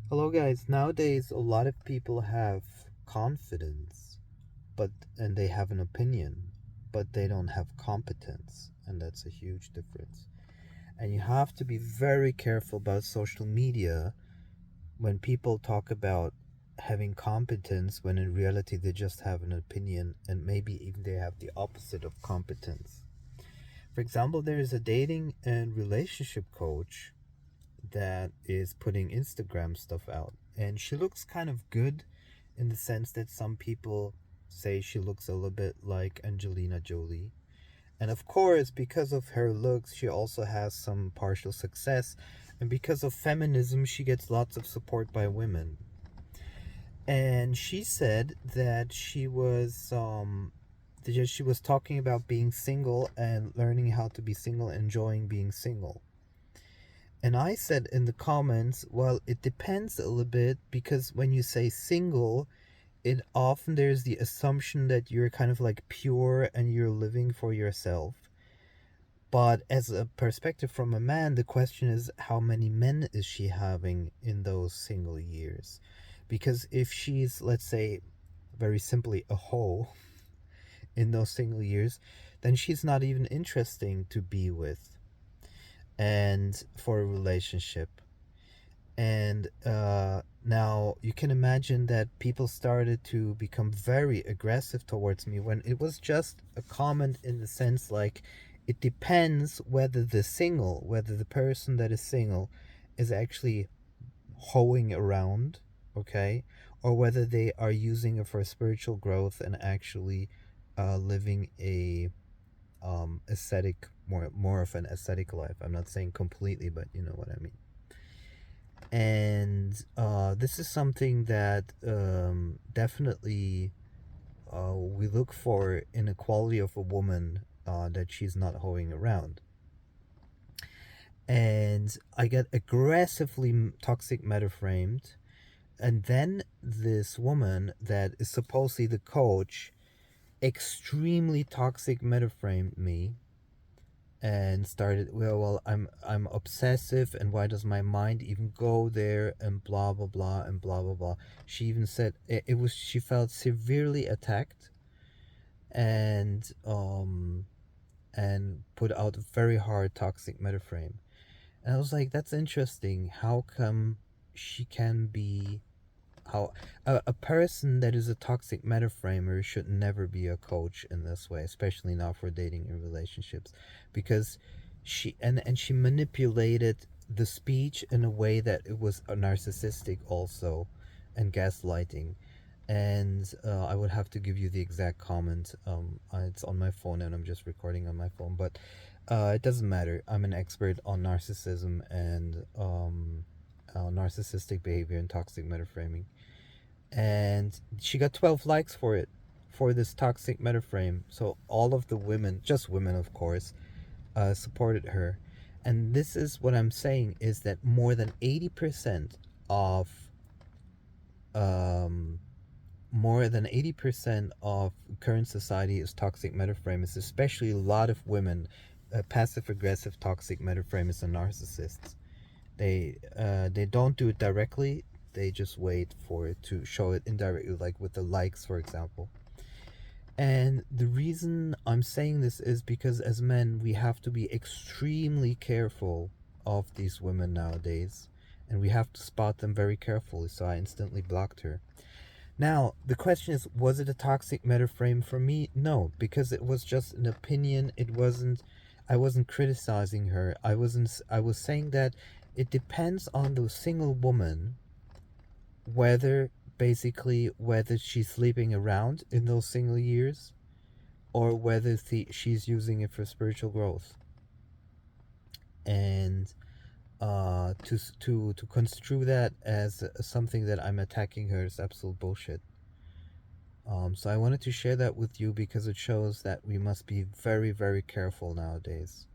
Hello guys. Nowadays a lot of people have confidence, but and they have an opinion, but they don't have competence, and that's a huge difference. And you have to be very careful about social media when people talk about having competence when in reality they just have an opinion and maybe even they have the opposite of competence. For example, there is a dating and relationship coach that is putting Instagram stuff out. And she looks kind of good in the sense that some people say she looks a little bit like Angelina Jolie. And of course, because of her looks, she also has some partial success. And because of feminism, she gets lots of support by women. And she said that she was talking about being single and learning how to be single, enjoying being single. And I said in the comments, well, it depends a little bit because when you say single, it often there's the assumption that you're kind of like pure and you're living for yourself. But as a perspective from a man, the question is how many men is she having in those single years? Because if she's, let's say, very simply a hoe in those single years, then she's not even interesting to be with and for a relationship. And now you can imagine that people started to become very aggressive towards me when it was just a comment in the sense like it depends whether the person that is single is actually hoeing around, okay, or whether they are using it for spiritual growth and actually living a aesthetic, more of an aesthetic life. I'm not saying completely, but you know what I mean. And this is something that definitely we look for in a quality of a woman, that she's not hoeing around. And I get aggressively toxic metaframed, and then this woman that is supposedly the coach extremely toxic metaframed me and started, I'm obsessive, and why does my mind even go there, and blah blah blah and blah blah blah. She even said it was she felt severely attacked, and put out a very hard toxic metaframe. And I was like, that's interesting. How come she can be how a person that is a toxic metaframer should never be a coach in this way, especially not for dating and relationships, because she manipulated the speech in a way that it was a narcissistic also, and gaslighting. And I would have to give you the exact comment. It's on my phone and I'm just recording on my phone, but it doesn't matter. I'm an expert on narcissism and narcissistic behavior and toxic metaframing. And she got 12 likes for it, for this toxic metaframe. So all of the women, just women of course, supported her. And this is what I'm saying, is that of um, more than 80% of current society is toxic metaframers, especially a lot of women, passive aggressive toxic metaframers and narcissists. They don't do it directly. They just wait for it to show it indirectly, like with the likes, for example. And the reason I'm saying this is because as men, we have to be extremely careful of these women nowadays, and we have to spot them very carefully. So I instantly blocked her. Now, the question is, was it a toxic metaframe for me? No, because it was just an opinion. I wasn't criticizing her. I was saying that it depends on the single woman whether whether she's sleeping around in those single years, or whether she's using it for spiritual growth. And to construe that as something that I'm attacking her is absolute bullshit. So I wanted to share that with you because it shows that we must be very, very careful nowadays.